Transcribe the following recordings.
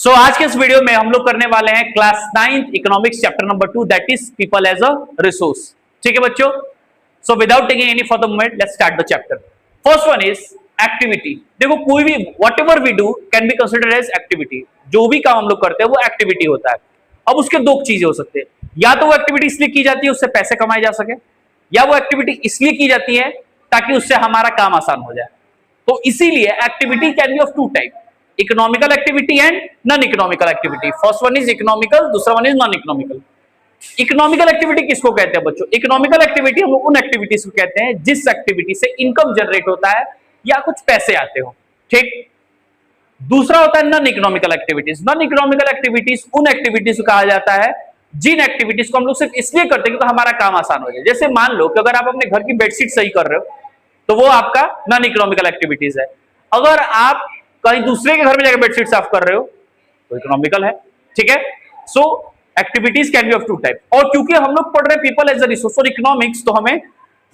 आज के इस वीडियो में हम लोग करने वाले हैं class 9th economics chapter number 2 that is people as a resource. ठीक है बच्चों, so without taking any further moment let's start the chapter. First one is activity. देखो कोई भी whatever we do can be considered as activity. जो भी काम हम लोग करते हैं वो एक्टिविटी होता है। अब उसके दो चीजें हो सकते हैं, या तो वो एक्टिविटी इसलिए की जाती है उससे पैसे कमाए जा सके, या वो एक्टिविटी इसलिए की जाती है ताकि उससे हमारा काम आसान हो जाए। तो इसीलिए activity can be of two type, economical activity and non economical activity. First one is economical, दूसरा one is non economical. Economical activity किसको कहते हैं बच्चों? इकोनॉमिकल एक्टिविटी हम लोग उन एक्टिविटीज को कहते हैं जिस एक्टिविटी से इनकम जनरेट होता है या कुछ पैसे आते हो। ठीक। दूसरा होता है non economical activities. Non economical activities उन एक्टिविटीज को कहा जाता है जिन एक्टिविटीज को हम लोग सिर्फ इसलिए करते हैं कि तो हमारा काम आसान हो जाए। जैसे मान लो कि अगर आप अपने घर की बेडशीट सही कर रहे हो तो वो आपका नॉन इकोनॉमिकल एक्टिविटीज है। अगर आप कहीं दूसरे के घर में जाकर बेडशीट साफ कर रहे हो तो इकोनॉमिकल है। ठीक है। So activities can be of two type. और क्योंकि हम लोग पढ़ रहे हैं पीपल एज अ रिसोर्स और इकोनॉमिक्स, तो हमें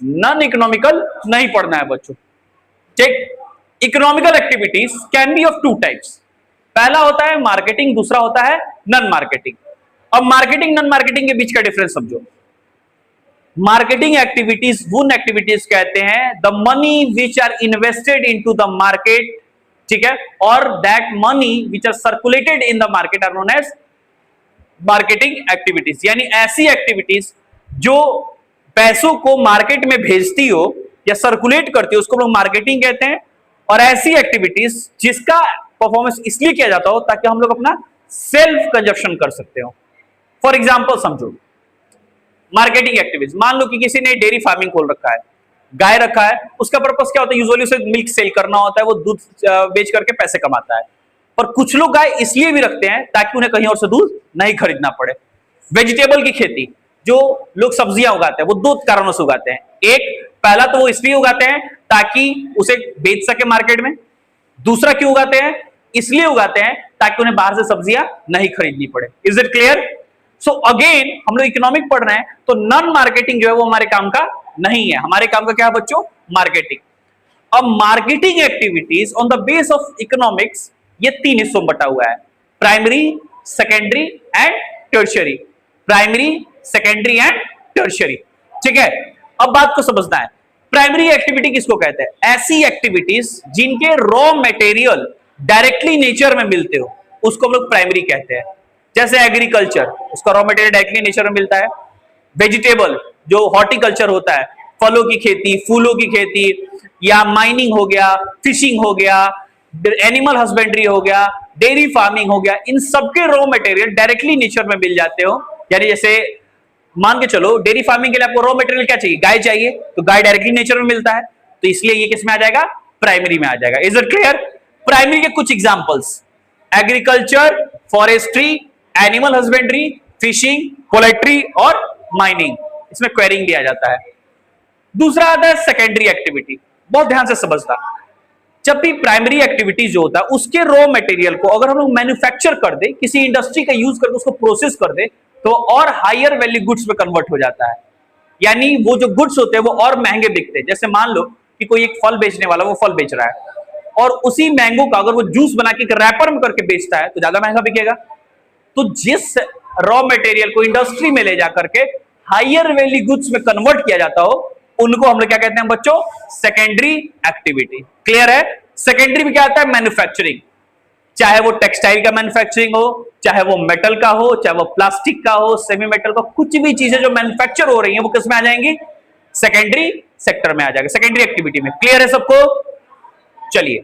नॉन इकोनॉमिकल नहीं पढ़ना है बच्चों। ठीक। Economical activities can be of two types. पहला होता है मार्केटिंग, दूसरा होता है नॉन मार्केटिंग। अब मार्केटिंग नॉन मार्केटिंग के बीच का डिफरेंस समझो। मार्केटिंग एक्टिविटीज उन एक्टिविटीज कहते हैं the money which are invested into the market, ठीक है, और that money which are circulated in the market are known as marketing activities. यानी ऐसी एक्टिविटीज जो पैसों को मार्केट में भेजती हो या सर्कुलेट करती हो उसको लोग मार्केटिंग कहते हैं। और ऐसी एक्टिविटीज जिसका परफॉर्मेंस इसलिए किया जाता हो ताकि हम लोग अपना सेल्फ कंजप्शन कर सकते हो। फॉर एग्जाम्पल समझो मार्केटिंग एक्टिविटीज। मान लो कि किसी ने डेयरी फार्मिंग खोल रखा है, गाय रखा है, उसका पर्पस क्या होता है? यूजुअली उसे मिल्क सेल करना होता है, वो दूध बेच करके पैसे कमाता है। पर कुछ लोग गाय इसलिए भी रखते हैं ताकि उन्हें कहीं और से दूध नहीं खरीदना पड़े। वेजिटेबल की खेती, जो लोग सब्जियां उगाते हैं वो दो कारणों से उगाते हैं। एक, पहला तो वो इसलिए उगाते हैं ताकि उसे बेच सके मार्केट में। दूसरा क्यों उगाते हैं? इसलिए उगाते हैं ताकि उन्हें बाहर से सब्जियां नहीं खरीदनी पड़े। Is it clear? So again हम लोग इकोनॉमिक पढ़ रहे हैं तो नॉन मार्केटिंग जो है वो हमारे काम का नहीं है। हमारे काम का क्या है बच्चों? मार्केटिंग। अब marketing activities on the base of economics ये तीन हिस्सों में बटा हुआ है, primary, secondary and tertiary. Primary, secondary and tertiary. ठीक है। अब बात को समझना है, प्राइमरी एक्टिविटी किसको कहते हैं? ऐसी एक्टिविटीज जिनके रॉ मटेरियल डायरेक्टली नेचर में मिलते हो उसको हम लोग प्राइमरी कहते हैं। जैसे एग्रीकल्चर, उसका रॉ मटेरियल डायरेक्टली नेचर में मिलता है। वेजिटेबल, जो हॉर्टिकल्चर होता है, फलों की खेती, फूलों की खेती, या माइनिंग हो गया, फिशिंग हो गया, एनिमल हस्बेंड्री हो गया, डेयरी फार्मिंग हो गया, इन सबके रॉ मटेरियल डायरेक्टली नेचर में मिल जाते हो। यानी जैसे मान के चलो डेयरी फार्मिंग के लिए आपको रॉ मटेरियल क्या चाहिए? गाय चाहिए, तो गाय डायरेक्टली नेचर में मिलता है, तो इसलिए ये किस में आ जाएगा? प्राइमरी में आ जाएगा। Is it clear? प्राइमरी के कुछ examples, agriculture, forestry, animal husbandry, fishing, poultry और माइनिंग, इसमें क्वेरिंग दिया जाता है। दूसरा आता है सेकेंडरी एक्टिविटी। बहुत ध्यान से समझना, जब भी प्राइमरी एक्टिविटी जो होता है उसके रॉ मटेरियल को अगर हम लोग मैन्युफैक्चर कर दे, किसी इंडस्ट्री का यूज करके उसको प्रोसेस कर दे, तो और हायर वैल्यू गुड्स में कन्वर्ट हो जाता है। यानी वो जो गुड्स होते हैं वो और महंगे बिकते हैं। जैसे मान लो कि कोई एक फल बेचने वाला वो फल बेच रहा है और उसी मैंगो का अगर वो जूस बना के रैपर में करके बेचता है तो ज्यादा महंगा बिकेगा। तो जिस रॉ मटेरियल को इंडस्ट्री में ले जाकर के हायर वैल्यू गुड्स में कन्वर्ट किया जाता हो उनको हम लोग क्या कहते हैं बच्चों? Secondary activity. क्लियर है? सेकेंडरी में क्या आता है? मैन्युफैक्चरिंग। चाहे वो टेक्सटाइल का मैन्युफैक्चरिंग हो, चाहे वो मेटल का हो, चाहे वो प्लास्टिक का हो, सेमी मेटल का, कुछ भी चीजें जो मैन्युफैक्चर हो रही है वो किस में आ जाएंगी? सेकेंडरी सेक्टर में आ जाएगा, सेकेंडरी एक्टिविटी में। क्लियर है सबको? चलिए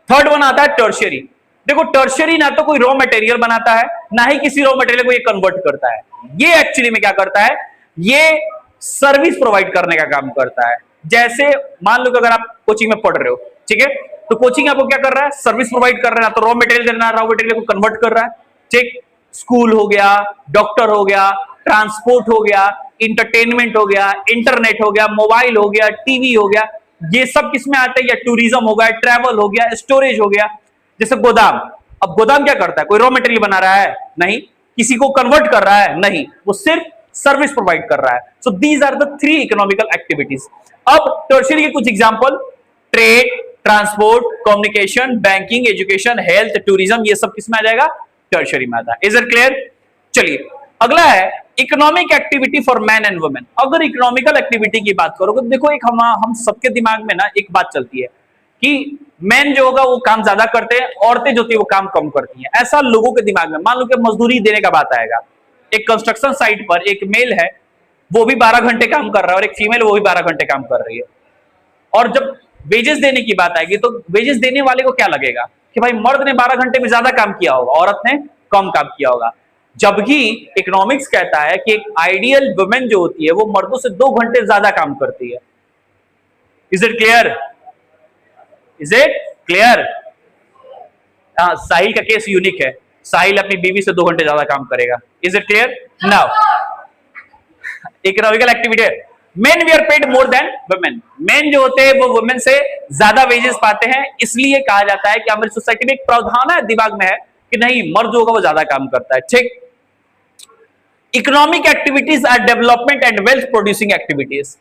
थर्ड वन आता है टर्शियरी। देखो टर्शियरी ना तो कोई रॉ मटेरियल बनाता है ना ही किसी रॉ मटेरियल को ये कन्वर्ट करता है। ये एक्चुअली में क्या करता है? ये सर्विस प्रोवाइड करने का काम करता है। जैसे मान लो कि अगर आप कोचिंग में पढ़ रहे हो, ठीक है, तो कोचिंग आपको क्या कर रहा है? सर्विस प्रोवाइड कर रहा है, तो रॉ मटेरियल देना, रॉ मटेरियल को कन्वर्ट कर रहा है। ठीक। स्कूल हो गया, डॉक्टर हो गया, ट्रांसपोर्ट हो गया, इंटरटेनमेंट हो गया, इंटरनेट हो गया, मोबाइल हो गया, टीवी हो गया, ये सब किसमें आते हैं? या टूरिज्म हो गया, ट्रैवल हो गया, स्टोरेज हो गया। जैसे गोदाम, अब गोदाम क्या करता है? कोई रॉ मटेरियल बना रहा है? नहीं। किसी को कन्वर्ट कर रहा है? नहीं। वो सिर्फ सर्विस प्रोवाइड कर रहा है। So these are the three economical activities. अब टर्शियरी के कुछ example, trade, transport, communication, banking, education, health, tourism, ये सब किसमें आ जाएगा? टर्शरी में आता है। Is it clear? चलिए अगला है economic activity for man and women. अगर इकोनॉमिकल एक्टिविटी की बात करोगे तो देखो एक हम सबके दिमाग में ना एक बात चलती है कि मैन जो होगा वो काम ज्यादा करते हैं, औरतें जो होती है वो काम कम करती हैं। ऐसा लोगों के दिमाग में, मान लो कि मजदूरी देने का बात आएगा, एक कंस्ट्रक्शन साइट पर एक मेल है वो भी 12 घंटे काम कर रहा है और एक फीमेल वो भी 12 घंटे काम कर रही है, और जब वेजेस देने की बात आएगी तो वेजेस देने वाले को क्या लगेगा कि भाई मर्द ने 12 घंटे में ज्यादा काम किया होगा, औरत ने कम काम किया होगा। जबकि इकोनॉमिक्स कहता है कि एक आइडियल वुमेन जो होती है वो मर्दों से 2 घंटे ज्यादा काम करती है। Is it clear? Is it clear? Sahil का केस यूनिक है, साहिल अपनी बीवी से 2 घंटे ज्यादा काम करेगा। Is it clear? Now economical activity, men we are paid more than women. Men जो होते हैं वो वुमेन से ज्यादा वेजेस पाते हैं, इसलिए कहा जाता है कि हमारी सोसाइटी में एक प्रावधान है, दिमाग में है कि नहीं मर्द जो होगा वो ज्यादा काम करता है। ठीक, economic activities are development and wealth producing activities.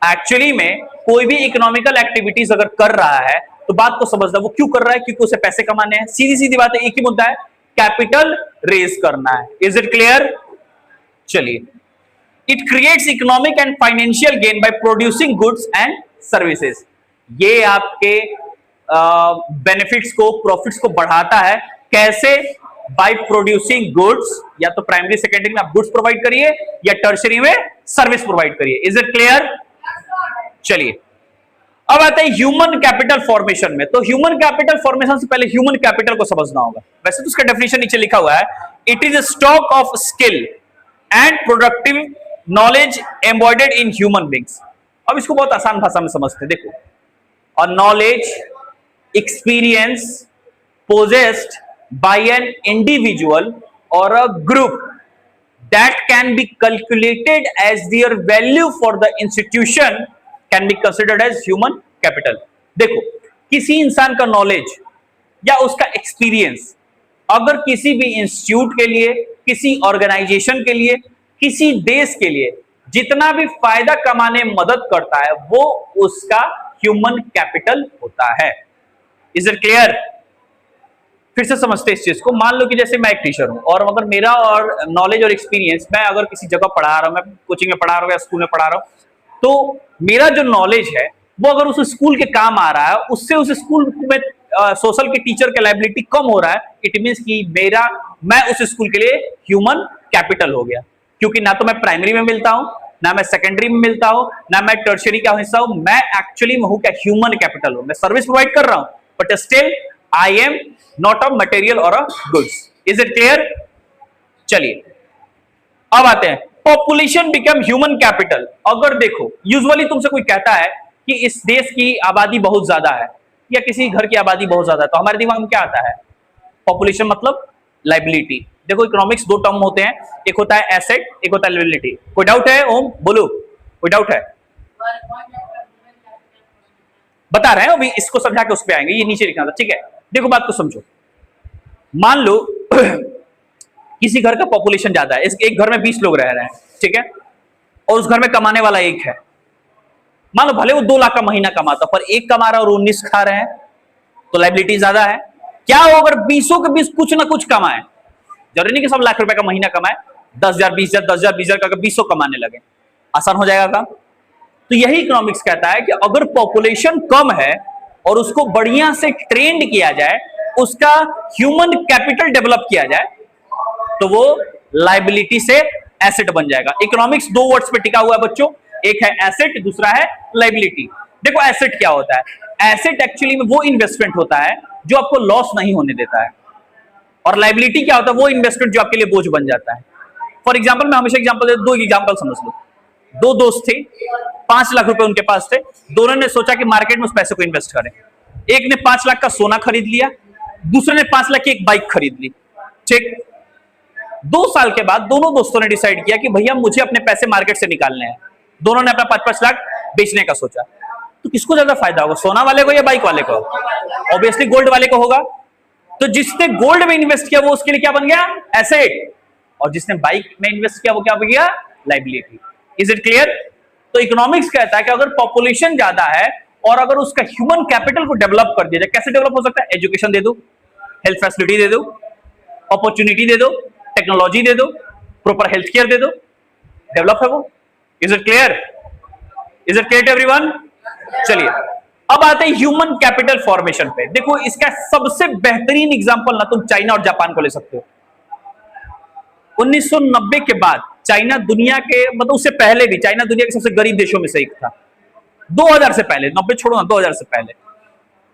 Actually में कोई भी इकोनॉमिकल एक्टिविटीज अगर कर रहा है तो बात को समझना, वो क्यों कर रहा है? क्योंकि उसे पैसे कमाने हैं। सीधी सीधी बात है, एक ही मुद्दा है, कैपिटल रेज करना है। Is it clear? चलिए, it creates economic and financial gain by producing goods and services. ये आपके बेनिफिट्स को, प्रॉफिट्स को बढ़ाता है। कैसे? बाय प्रोड्यूसिंग गुड्स, या तो प्राइमरी सेकेंडरी में आप गुड्स प्रोवाइड करिए या टर्शरी में सर्विस प्रोवाइड करिए। Is it clear? चलिए अब आते हैं ह्यूमन कैपिटल फॉर्मेशन में। तो ह्यूमन कैपिटल फॉर्मेशन से पहले ह्यूमन कैपिटल को समझना होगा। वैसे तो उसका डेफिनेशन नीचे लिखा हुआ है, it is a stock of skill and productive knowledge embodied in human beings. अब इसको बहुत आसान भाषा में समझते हैं। देखो, a knowledge experience possessed by an individual or a group that can be calculated as their value for the institution can be considered as human capital। देखो, किसी इंसान का नॉलेज या उसका एक्सपीरियंस अगर किसी भी इंस्टीट्यूट के लिए, किसी ऑर्गेनाइजेशन के लिए, किसी देश के लिए जितना भी फायदा कमाने में मदद करता है वो उसका ह्यूमन कैपिटल होता है। Is it clear? फिर से समझते इस चीज को। मान लो कि जैसे मैं एक टीचर हूं और अगर मेरा और नॉलेज और एक्सपीरियंस, मैं अगर किसी जगह पढ़ा रहा हूं, मैं कोचिंग में पढ़ा रहा हूं या स्कूल में पढ़ा रहा हूं, तो मेरा जो नॉलेज है वो अगर उस स्कूल के काम आ रहा है, उससे उस स्कूल में सोशल के टीचर का लायबिलिटी कम हो रहा है, इट मीन्स कि मैं उस स्कूल के लिए ह्यूमन कैपिटल हो गया। क्योंकि ना तो मैं प्राइमरी में मिलता हूं, ना मैं सेकेंडरी में मिलता हूं, ना मैं टर्शियरी का हिस्सा हूं, मैं एक्चुअली में हूं क्या? ह्यूमन कैपिटल हूं। मैं सर्विस प्रोवाइड कर रहा हूं but still I am not a material और a goods. Is it clear? चलिए अब आते हैं, पॉपुलेशन बिकम ह्यूमन कैपिटल। अगर देखो, यूजुअली तुमसे कोई कहता है कि इस देश की आबादी बहुत ज्यादा है या किसी घर की आबादी बहुत ज्यादा है, तो हमारे दिमाग में क्या आता है? पॉपुलेशन मतलब लाइबिलिटी। देखो, इकोनॉमिक्स 2 टर्म होते हैं, एक होता है एसेट, एक होता है लाइबिलिटी। कोई डाउट है? ओम बोलो, कोई डाउट है? बता रहे हैं अभी, इसको समझा के उस पे आएंगे, ये नीचे लिखना था। ठीक है, देखो बात को समझो। मान लो किसी घर का पॉपुलेशन ज्यादा है, एक घर में 20 लोग रह रहे हैं, ठीक है, और उस घर में कमाने वाला एक है। मान लो भले वो 2 लाख का महीना कमाता, पर एक कमा रहा है और 19 खा रहे हैं, तो लाइबिलिटी ज्यादा है। क्या हो अगर 20 के 20 कुछ ना कुछ कमाए? जरूरी नहीं कि सब लाख रुपए का महीना कमाए, 10,000 20,000 10,000 20,000 का 20 कमाने लगे, आसान हो जाएगा काम। तो यही इकोनॉमिक्स कहता है कि अगर पॉपुलेशन कम है और उसको बढ़िया से ट्रेंड किया जाए, उसका ह्यूमन कैपिटल डेवलप किया जाए, तो वो लाइबिलिटी से एसेट बन जाएगा। इकोनॉमिक्स 2 वर्ड्स पे टिका हुआ है बच्चों, एक है एसेट, दूसरा है लाइबिलिटी। देखो एसेट क्या होता है? एसेट एक्चुअली में वो इन्वेस्टमेंट होता है जो आपको लॉस नहीं होने देता है, और लाइबिलिटी क्या होता है? वो इन्वेस्टमेंट जो आपके लिए बोझ बन जाता है। फॉर एग्जाम्पल, मैं हमेशा एग्जाम्पल देता हूं, 2 एग्जाम्पल समझ लो। 2 दोस्त थे, 5 लाख रुपए उनके पास थे, दोनों ने सोचा कि मार्केट में उस पैसे को इन्वेस्ट करें। एक ने 5 लाख का सोना खरीद लिया, दूसरे ने 5 लाख की एक बाइक खरीद ली। ठीक, 2 साल के बाद दोनों दोस्तों ने डिसाइड किया कि भैया मुझे अपने पैसे मार्केट से निकालने हैं। दोनों ने अपना 5-5 लाख बेचने का सोचा। तो किसको ज्यादा फायदा होगा, सोना वाले को या बाइक वाले को? ऑब्वियसली गोल्ड वाले को होगा। तो जिसने गोल्ड में इन्वेस्ट किया वो उसके लिए क्या बन गया? एसेट। और जिसने बाइक में इन्वेस्ट किया वो क्या बन गया? लाइबिलिटी। Is it clear? तो इकोनॉमिक्स कहता है कि अगर पॉपुलेशन ज्यादा है और अगर उसका ह्यूमन कैपिटल को डेवलप कर दिया जाए, कैसे डेवलप हो सकता है? एजुकेशन दे दो, हेल्थ फैसिलिटी दे दो, अपॉर्चुनिटी दे दो, टेक्नोलॉजी दे दो, प्रॉपर हेल्थ केयर दे दो, डेवलप है वो। Is it clear? Is it clear to everyone? चलिए अब आते हैं ह्यूमन कैपिटल फॉर्मेशन पे। देखो इसका सबसे बेहतरीन एग्जांपल ना तुम चाइना और जापान को ले सकते हो। 1990 के बाद चाइना दुनिया के, मतलब उससे पहले भी चाइना दुनिया के सबसे गरीब देशों में से एक था। 2000 से पहले, 90 छोड़ो ना, 2000 से पहले,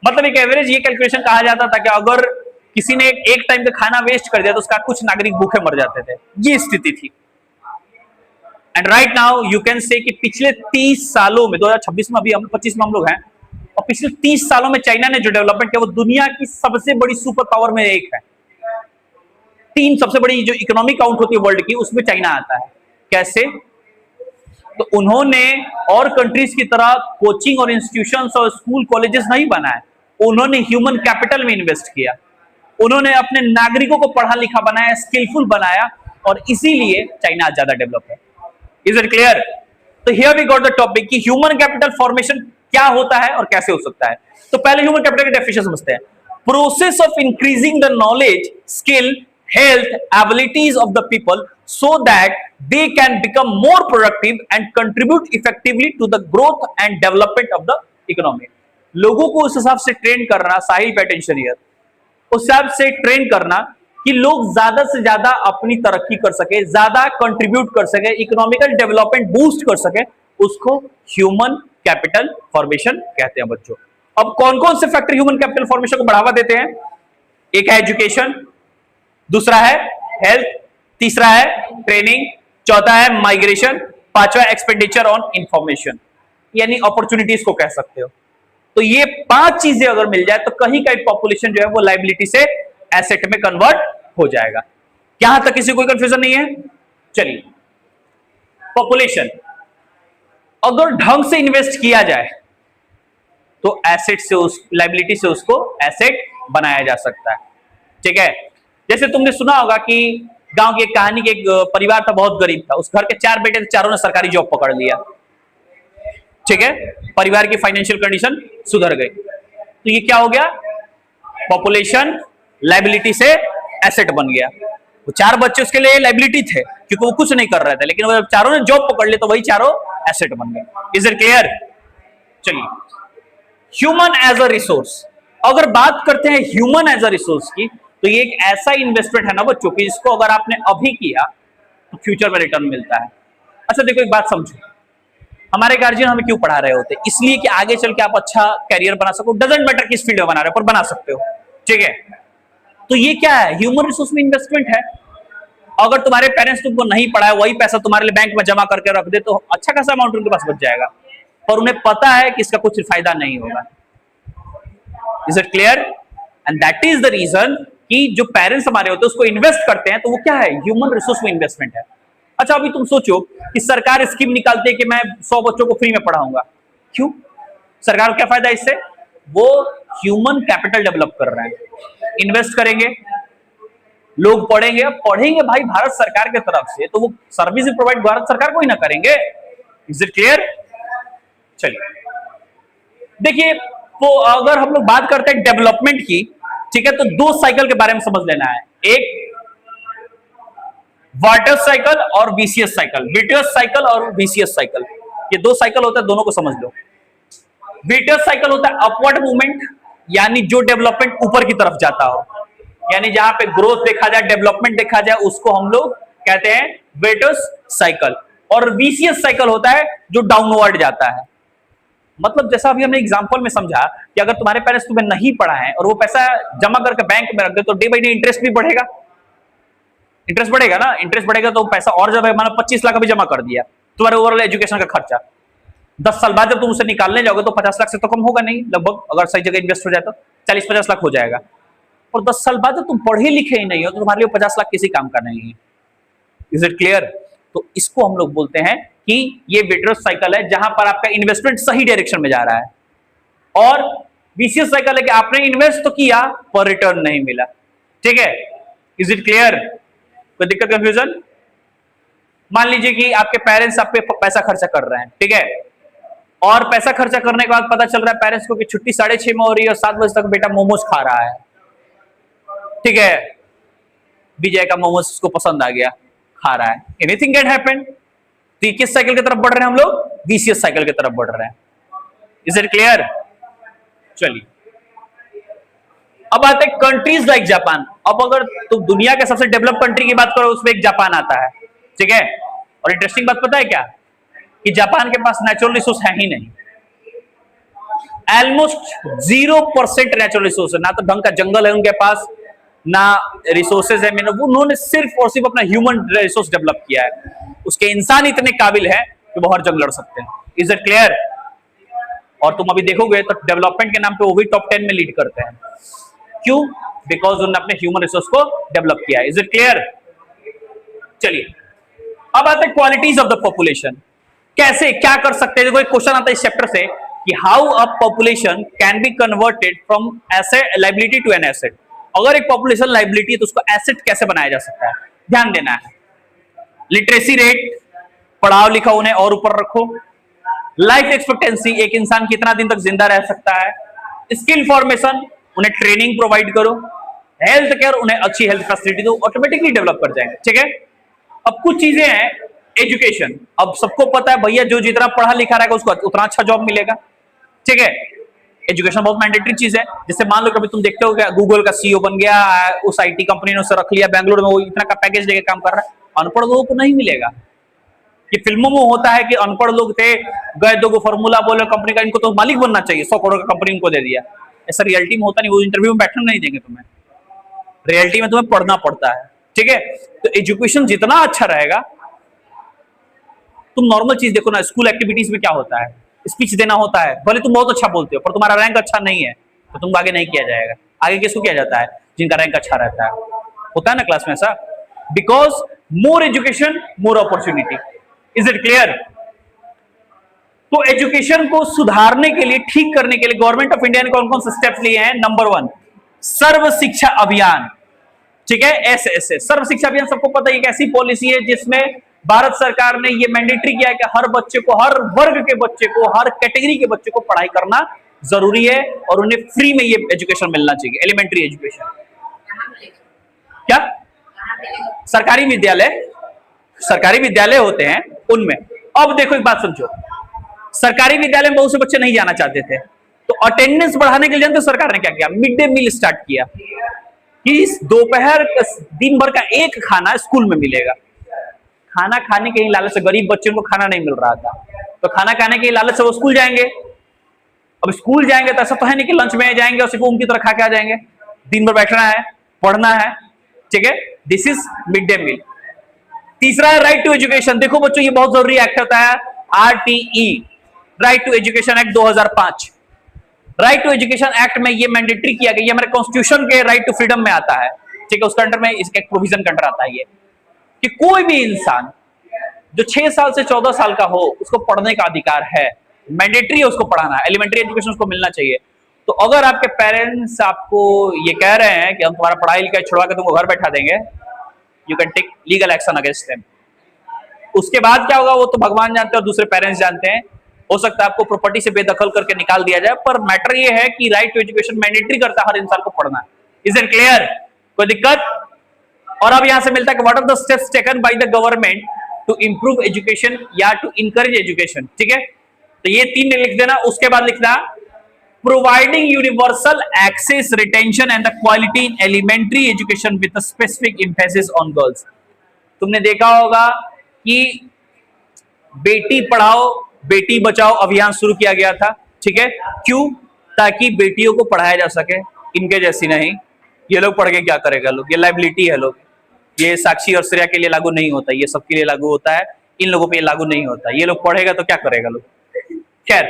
मतलब एक एवरेज ये कैलकुलेशन कहा जाता था कि अगर किसी ने एक टाइम का खाना वेस्ट कर दिया तो उसका कुछ नागरिक भूखे मर जाते थे। ये स्थिति थी। And right now you can say कि पिछले 30 सालों में, 2026 में, अभी हम 25 में हम लोग हैं, और पिछले 30 सालों में चाइना ने जो डेवलपमेंट किया वो दुनिया की सबसे बड़ी सुपर पावर में एक है। 3 सबसे बड़ी जो इकोनॉमी काउंट होती है वर्ल्ड की, उसमें चाइना आता है। कैसे? तो उन्होंने और कंट्रीज की तरह कोचिंग और इंस्टीट्यूशंस और स्कूल कॉलेजेस नहीं बनाए, उन्होंने ह्यूमन कैपिटल में इन्वेस्ट किया। उन्होंने अपने नागरिकों को पढ़ा लिखा बनाया, स्किलफुल बनाया, और इसीलिए चाइना ज्यादा डेवलप है। Is it clear? तो here we got the topic कि ह्यूमन कैपिटल फॉर्मेशन क्या होता है और कैसे हो सकता है। तो पहले ह्यूमन कैपिटल की डेफिनेशन समझते हैं। Process of increasing the knowledge, skill, health, abilities of the people so that they can become more productive and contribute effectively to the growth and development of the economy। लोगों को उस हिसाब से train करना, साहिल pay attention here, उस हिसाब से train करना कि लोग ज्यादा से ज्यादा अपनी तरक्की कर सके, ज्यादा कंट्रीब्यूट कर सके, इकोनॉमिकल डेवलपमेंट बूस्ट कर सके, उसको ह्यूमन कैपिटल फॉर्मेशन कहते हैं बच्चों। अब कौन कौन से फैक्टर ह्यूमन कैपिटल फॉर्मेशन को बढ़ावा देते हैं? एक है एजुकेशन, दूसरा है हेल्थ, तीसरा है ट्रेनिंग, चौथा है माइग्रेशन, पांचवा एक्सपेंडिचर ऑन इंफॉर्मेशन, यानी अपॉर्चुनिटीज को कह सकते हो। तो ये 5 चीजें अगर मिल जाए तो कहीं का पॉपुलेशन जो है वो लाइबिलिटी से एसेट में कन्वर्ट हो जाएगा। यहां तक किसी कोई कंफ्यूजन नहीं है? चलिए, पॉपुलेशन अगर ढंग से इन्वेस्ट किया जाए तो एसेट से उस लाइबिलिटी से उसको एसेट बनाया जा सकता है। ठीक है, जैसे तुमने सुना होगा कि गांव की एक कहानी की, एक परिवार था बहुत गरीब था, उस घर के 4 बेटे थे, चारों ने सरकारी जॉब पकड़ लिया। ठीक है, परिवार की फाइनेंशियल कंडीशन सुधर गई। तो ये क्या हो गया? पॉपुलेशन लाइबिलिटी से एसेट बन गया। वो 4 बच्चे उसके लिए लाइबिलिटी थे क्योंकि वो कुछ नहीं कर रहे थे, लेकिन वो चारों ने जॉब पकड़ ली तो वही चारों एसेट बन गए। Is it clear? चलिए, ह्यूमन एज अ रिसोर्स, अगर बात करते हैं ह्यूमन एज अ रिसोर्स की, तो ये एक ऐसा इन्वेस्टमेंट है ना बच्चों की, जिसको अगर आपने अभी किया तो फ्यूचर में रिटर्न मिलता है। अच्छा देखो, एक बात समझो, हमारे गार्जियन हमें क्यों पढ़ा रहे होते? इसलिए कि आगे चल के आप अच्छा कैरियर बना सको। डजंट मैटर किस फील्ड में बना रहे हो, पर बना सकते हो। ठीक है, तो ये क्या है? ह्यूमन रिसोर्स में इन्वेस्टमेंट है। अगर तुम्हारे पेरेंट्स तुमको नहीं पढ़ाए, वही पैसा तुम्हारे लिए बैंक में जमा करके रख दे तो अच्छा खासा अमाउंट उनके पास बच जाएगा, पर उन्हें पता है कि इसका कुछ फायदा नहीं होगा। Is it clear? And that is the reason कि जो पेरेंट्स हमारे होते हैं उसको इन्वेस्ट करते हैं, तो वो क्या है? ह्यूमन रिसोर्स में इन्वेस्टमेंट है। अच्छा, अभी तुम सोचो कि सरकार स्कीम निकालती है कि मैं 100 बच्चों को फ्री में पढ़ाऊंगा। क्यों? सरकार को क्या फायदा इससे? वो ह्यूमन कैपिटल डेवलप कर रहे हैं, इन्वेस्ट करेंगे, लोग पढ़ेंगे। पढ़ेंगे भाई भारत सरकार की तरफ से, तो वो सर्विस प्रोवाइड भारत सरकार को ही ना करेंगे। Is it clear? चलिए देखिए, तो अगर हम लोग बात करते हैं डेवलपमेंट की, ठीक है, तो 2 साइकिल के बारे में समझ लेना है। एक वाटरस साइकिल और वीसीएस साइकिल, विटियस साइकिल और वीसीएस साइकिल, ये 2 साइकिल होता है, दोनों को समझ लो। विटियस साइकिल होता है अपवर्ड मूवमेंट, यानी जो डेवलपमेंट ऊपर की तरफ जाता हो, यानी जहां पे ग्रोथ देखा जाए, डेवलपमेंट देखा जाए, उसको हम लोग कहते हैं विटियस साइकिल। और वीसीएस साइकिल होता है जो डाउनवर्ड जाता है। मतलब जैसा अभी हमने एग्जांपल में समझा कि अगर तुम्हारे पेरेंट्स तुम्हें नहीं पढ़ाएं और वो पैसा जमा करके बैंक में रख दे, तो डे बाई डे इंटरेस्ट भी बढ़ेगा। इंटरेस्ट बढ़ेगा ना, इंटरेस्ट बढ़ेगा तो पैसा और जब मानो 25 लाख अभी जमा कर दिया, तुम्हारे ओवरऑल एजुकेशन का खर्चा 10 साल बाद जब तुम उसे निकालने जाओगे तो 50 लाख से तो कम होगा नहीं, लगभग अगर सही जगह इन्वेस्ट हो जाए तो 40-50 लाख हो जाएगा। और 10 साल बाद जब तुम पढ़े लिखे ही नहीं हो तो तुम्हारे लिए 50 लाख किसी काम का नहीं है। Is it clear? तो इसको हम लोग बोलते हैं कि ये विट्रस साइकिल है, जहां पर आपका इन्वेस्टमेंट सही डायरेक्शन में जा रहा है। और वीसीएस साइकिल है कि आपने इन्वेस्ट तो किया पर रिटर्न नहीं मिला। ठीक है, इज इट क्लियर? कोई दिक्कत, कंफ्यूजन? मान लीजिए कि आपके पेरेंट्स आप पे पैसा खर्चा कर रहे हैं, ठीक है, और पैसा खर्चा करने के बाद पता चल रहा है पेरेंट्स को कि छुट्टी 6:30 में हो रही है और 7 बजे तक बेटा मोमोज खा रहा है। ठीक है, विजय का मोमोज उसको पसंद आ गया, खा रहा है, एनीथिंग कैन हैपन। तो ये किस साइकिल की तरफ बढ़ रहे हैं हम लोग? विशियस साइकिल की तरफ बढ़ रहे हैं। Is it clear? चलिए अब आते हैं कंट्रीज लाइक जापान। अब अगर तुम दुनिया के सबसे डेवलप कंट्री की बात करो उसमें एक जापान आता है, ठीक है। और इंटरेस्टिंग बात पता है क्या, कि जापान के पास नेचुरल रिसोर्स है ही नहीं, ऑलमोस्ट 0% नेचुरल रिसोर्स है। ना तो ढंग का जंगल है उनके पास, ना रिसोर्सेज है। मैंने उन्होंने सिर्फ और सिर्फ अपना ह्यूमन रिसोर्स डेवलप किया है। उसके इंसान इतने काबिल है कि वो हर जंग लड़ सकते हैं। Is it clear? और तुम अभी देखोगे तो डेवलपमेंट के नाम पे वो भी टॉप 10 में लीड करते हैं। क्यों? बिकॉज उन्होंने अपने ह्यूमन रिसोर्स को डेवलप किया। Is it clear? चलिए अब आते हैं क्वालिटीज ऑफ द पॉपुलेशन। कैसे क्या कर सकते हैं? देखो एक क्वेश्चन आता है इस चैप्टर से कि how a population can be converted from asset liability to an asset. अगर एक पॉपुलेशन लाइबिलिटी है तो उसको एसेट कैसे बनाया जा सकता है? ध्यान देना है। लिटरेसी रेट, पढ़ाओ लिखाओ उन्हें और ऊपर रखो। लाइफ एक्सपेक्टेंसी, एक इंसान कितना दिन तक जिंदा रह सकता है। स्किल फॉर्मेशन, उन्हें ट्रेनिंग प्रोवाइड करो। हेल्थ केयर, उन्हें अच्छी हेल्थ फैसिलिटी दो, ऑटोमेटिकली डेवलप कर जाएंगे, ठीक है। अब कुछ चीजें हैं, एजुकेशन। अब सबको पता है भैया जो जितना पढ़ा लिखा रहेगा उसको उतना अच्छा जॉब मिलेगा, ठीक है। एजुकेशन बहुत मैंडेटरी चीज है। जैसे मान लो कभी तुम देखते हो क्या, गूगल का सीईओ बन गया, उस आईटी कंपनी ने उसे रख लिया बैंगलोर में, वो इतना का पैकेज लेके काम कर रहा है, अनपढ़ लोगों को नहीं मिलेगा। ये फिल्मों में होता है कि अनपढ़ लोग थे, गए दो को फॉर्मूला बोले कंपनी का, इनको तो मालिक बनना चाहिए, 100 करोड़ का कंपनी इनको दे दिया। ऐसा रियलिटी में होता नहीं, वो इंटरव्यू में बैठने नहीं देंगे तुम्हें। रियलिटी में तुम्हें पढ़ना पड़ता है, ठीक है। तो एजुकेशन जितना अच्छा रहेगा, तुम नॉर्मल चीज देखो ना, स्कूल एक्टिविटीज में क्या होता है, स्पीच देना होता है, भले तुम बहुत अच्छा बोलते हो पर तुम्हारा रैंक अच्छा नहीं है तो तुम आगे नहीं किया जाएगा। आगे किसको किया जाता है? जिनका रैंक अच्छा रहता है। होता है ना क्लास में ऐसा। Because more education more opportunity. Is it clear? तो एजुकेशन को सुधारने के लिए, ठीक करने के लिए गवर्नमेंट ऑफ इंडिया ने कौन कौन से स्टेप्स लिए हैं? नंबर 1 सर्व शिक्षा अभियान, ठीक है, SSA। सर्व शिक्षा अभियान सबको पता है एक ऐसी पॉलिसी है जिसमें भारत सरकार ने ये मैंडेटरी किया है कि हर बच्चे को, हर वर्ग के बच्चे को, हर कैटेगरी के बच्चे को पढ़ाई करना जरूरी है और उन्हें फ्री में ये एजुकेशन मिलना चाहिए, एलिमेंट्री एजुकेशन। क्या? सरकारी विद्यालय होते हैं उनमें। अब देखो एक बात समझो, सरकारी विद्यालय में बहुत से बच्चे नहीं जाना चाहते थे, तो अटेंडेंस बढ़ाने के लिए जानते सरकार ने क्या किया? मिड डे मील स्टार्ट किया कि दोपहर दिन भर का एक खाना स्कूल में मिलेगा। खाना खाने के ही लालच से गरीब बच्चों को खाना नहीं मिल रहा था, तो खाना खाने के लालच से वो स्कूल जाएंगे। अब स्कूल जाएंगे तो ऐसा तो है नहीं कि लंच में जाएंगे और सिर्फ उनकी तरह खा के आ जाएंगे। दिन भर बैठना है, पढ़ना है, ठीक है। This is mid day meal. तीसरा है राइट टू एजुकेशन। देखो बच्चों ये बहुत जरूरी एक्ट होता है, RTE, right to education act 2005। Right to education act में ये मैंडेटरी किया गया, ये हमारे कॉन्स्टिट्यूशन के राइट टू फ्रीडम में आता है, ठीक है। उसके अंडर में इसके एक प्रोविजन के अंडर आता है ये कि कोई भी इंसान जो 6 साल से 14 साल का हो उसको पढ़ने का अधिकार है, मैंडेटरी है उसको पढ़ाना, एलिमेंट्री एजुकेशन उसको मिलना चाहिए। तो अगर आपके पेरेंट्स आपको ये कह रहे हैं कि हम तुम्हारा पढ़ाई लिखाई छुड़वा के तुमको घर बैठा देंगे, you can take legal action against them. उसके बाद क्या होगा वो तो भगवान जानते हैं और दूसरे पेरेंट्स जानते हैं। हो सकता है आपको प्रॉपर्टी से बेदखल करके निकाल दिया जाए, पर मैटर ये है कि राइट टू एजुकेशन मैंडेटरी करता है हर इंसान को पढ़ना। Is it clear? कोई दिक्कत? और अब यहां से मिलता है कि what are the steps taken by the government to improve education या टू इंकरेज एजुकेशन, ठीक है। तो ये 3 लिख देना। उसके बाद लिखना providing universal access, retention and the quality in elementary education with a specific emphasis on girls. तुमने देखा होगा कि बेटी पढ़ाओ बेटी बचाओ अभियान शुरू किया गया था, ठीक है। क्यों? ताकि बेटियों को पढ़ाया जा सके, इनके जैसी नहीं। ये लोग पढ़ के क्या करेगा लोग, ये लाइबिलिटी है लोग। ये साक्षी और श्रेया के लिए लागू नहीं होता, ये सबके लिए लागू होता है, इन लोगों पे ये लागू नहीं होता। ये लोग पढ़ेगा तो क्या करेगा लोग। खैर,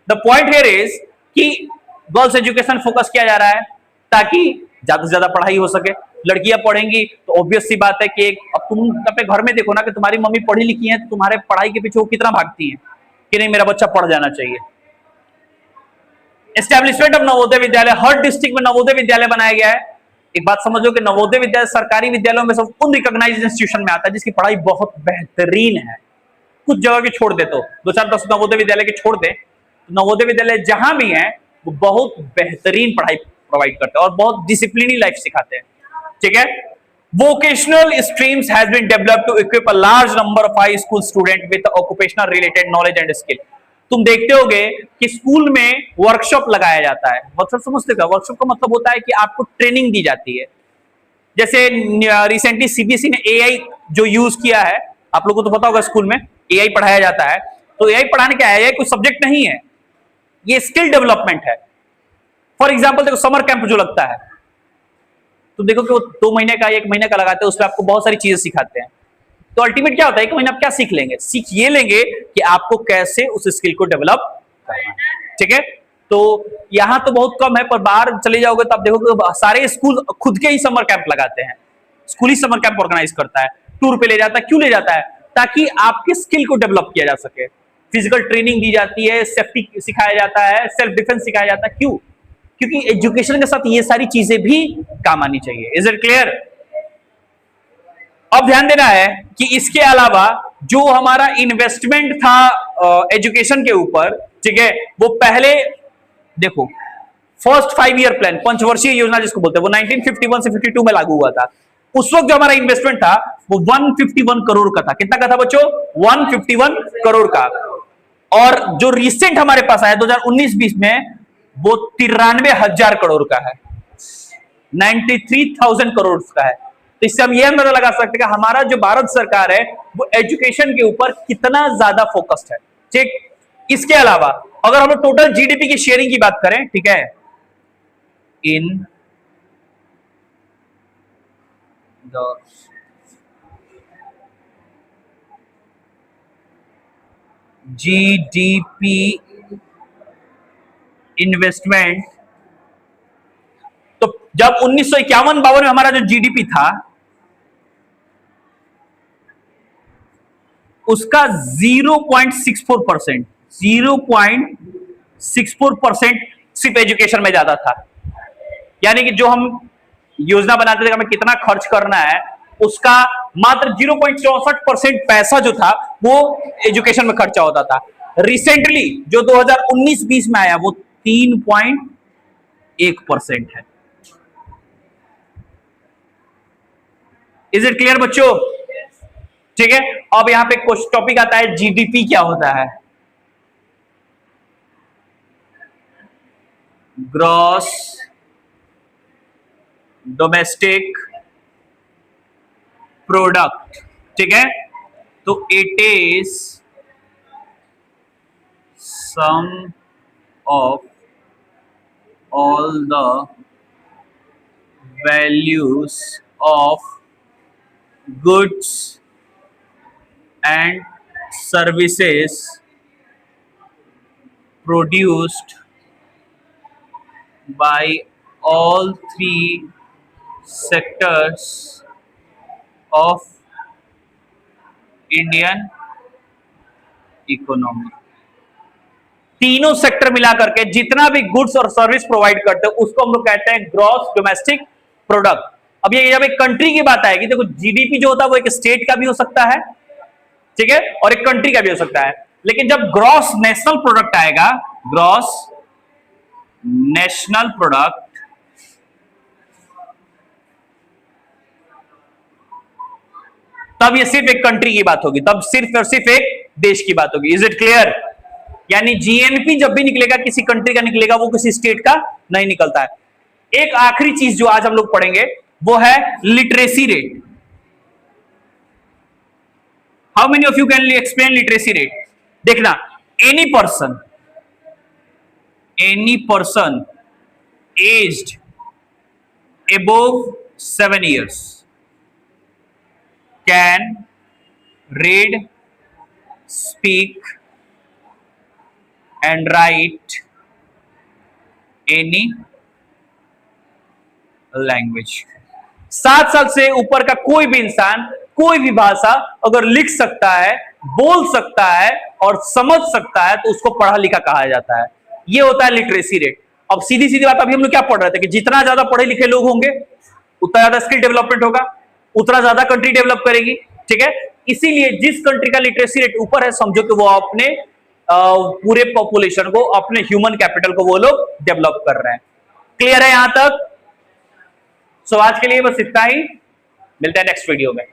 द पॉइंट हियर इज कि गर्ल्स एजुकेशन फोकस किया जा रहा है ताकि ज्यादा से ज्यादा पढ़ाई हो सके। लड़कियां पढ़ेंगी तो ऑब्वियस सी बात है कि अब तुम अपने घर में देखो ना कि तुम्हारी मम्मी पढ़ी लिखी है तो तुम्हारे पढ़ाई के पीछे वो कितना भागती है कि नहीं मेरा बच्चा पढ़ जाना चाहिए। Establishment of Navodaya Vidyalaya, her district में नवोदय विद्यालय बनाया गया है। एक बात समझो कि नवोदय विद्यालय सरकारी विद्यालयों में सब उन रिकॉग्नाइज्ड इंस्टीट्यूशन में आता है जिसकी पढ़ाई बहुत बेहतरीन है। कुछ जगह के छोड़ दे तो 2-4-10 नवोदय विद्यालय के छोड़ दे, नवोदय विद्यालय जहां भी है वो बहुत बेहतरीन पढ़ाई प्रोवाइड करते हैं और बहुत डिसिप्लिनी लाइफ सिखाते हैं, ठीक है। vocational streams has been developed to equip a large number of high school students with occupational related knowledge and skill. तुम देखते होगे कि स्कूल में वर्कशॉप लगाया जाता है। वर्कशॉप समझते हो? वर्कशॉप का मतलब होता है कि आपको ट्रेनिंग दी जाती है। जैसे रिसेंटली सीबीएसई ने एआई जो यूज किया है, आप लोगों को तो पता होगा स्कूल में एआई पढ़ाया जाता है। तो एआई पढ़ाने क्या है? कोई सब्जेक्ट नहीं है, ये स्किल डेवलपमेंट है। फॉर एग्जाम्पल देखो, समर कैंप जो लगता है, तो देखो कि वो 2 महीने का 1 महीने का लगाते हैं, उसमें आपको बहुत सारी चीजें सिखाते हैं। तो अल्टीमेट क्या होता है, 1 महीना आप क्या सीख लेंगे? सीख ये लेंगे कि आपको कैसे उस स्किल को डेवलप करना है। ठीक है, तो यहां तो बहुत कम है, पर बाहर चले जाओगे तो आप देखोगे सारे स्कूल खुद के ही समर कैंप लगाते हैं। स्कूल ही समर कैंप ऑर्गेनाइज करता है, टूर पे ले जाता है। क्यों ले जाता है? ताकि आपके स्किल को डेवलप किया जा सके। फिजिकल ट्रेनिंग दी जाती है, सेफ्टी सिखाया जाता है, सेल्फ डिफेंस सिखाया जाता है। क्यों? क्योंकि एजुकेशन के साथ ये सारी चीजें भी काम आनी चाहिए। Is it clear? अब ध्यान देना है कि इसके अलावा जो हमारा इन्वेस्टमेंट था एजुकेशन के ऊपर, ठीक है, वो पहले देखो फर्स्ट 5 ईयर प्लान, पंचवर्षीय योजना जिसको बोलते हैं, वो 1951 से 52 में लागू हुआ था। उस वक्त जो हमारा इन्वेस्टमेंट था वो 151 करोड़ का था। कितना का था बच्चों? 151 करोड़ का। और जो रिसेंट हमारे पास आया 2019-20 में, वो 93,000 करोड़ का है, 93,000 करोड़ का है। तो इससे हम यह अंदाजा लगा सकते हैं कि हमारा जो भारत सरकार है वो एजुकेशन के ऊपर कितना ज्यादा फोकस्ड है। ठीक, इसके अलावा अगर हम टोटल जीडीपी की शेयरिंग की बात करें, ठीक है, इन द जीडीपी इन्वेस्टमेंट, तो जब 1951-52 में हमारा जो जीडीपी था उसका 0.64%, 0.64% सिर्फ एजुकेशन में ज्यादा था। यानी कि जो हम योजना बनाते थे हमें कितना खर्च करना है, उसका मात्र 0.64% पैसा जो था वो एजुकेशन में खर्चा होता था। रिसेंटली जो 2019-20 में आया वो 3.1% है। इज इट क्लियर बच्चों? ठीक है, अब यहां पे कुछ टॉपिक आता है, जीडीपी क्या होता है? Gross domestic product. ठीक है, तो it is sum of all the values of goods and services produced by all 3 sectors of Indian economy। तीनों सेक्टर मिला करके जितना भी गुड्स और सर्विस प्रोवाइड करते हैं उसको हम लोग कहते हैं ग्रॉस डोमेस्टिक प्रोडक्ट। अब ये जब एक कंट्री की बात आएगी, देखो जीडीपी जो होता है वो एक स्टेट का भी हो सकता है, ठीक है, और एक कंट्री का भी हो सकता है। लेकिन जब ग्रॉस नेशनल प्रोडक्ट आएगा, ग्रॉस नेशनल प्रोडक्ट, तब ये सिर्फ एक कंट्री की बात होगी, तब सिर्फ और सिर्फ एक देश की बात होगी। Is it clear? यानी जीएनपी जब भी निकलेगा किसी कंट्री का निकलेगा, वो किसी स्टेट का नहीं निकलता है। एक आखिरी चीज जो आज हम लोग पढ़ेंगे वो है literacy rate. How many of you can explain literacy rate? देखना, any person aged above 7 years can read, speak and write any language। 7 साल से ऊपर का कोई भी इंसान कोई भी भाषा अगर लिख सकता है, बोल सकता है और समझ सकता है तो उसको पढ़ा लिखा कहा जाता है। ये होता है लिटरेसी रेट। अब सीधी सीधी बात, अभी हम लोग क्या पढ़ रहे थे कि जितना ज्यादा पढ़े लिखे लोग होंगे उतना ज्यादा स्किल डेवलपमेंट होगा, उतना ज्यादा कंट्री डेवलप करेगी। ठीक है, इसीलिए जिस कंट्री का लिटरेसी रेट ऊपर है, समझो कि वो अपने पूरे पॉपुलेशन को, अपने ह्यूमन कैपिटल को वो लोग डेवलप कर रहे हैं। क्लियर है यहां तक? सो आज के लिए बस इतना ही। मिलते हैं नेक्स्ट वीडियो में।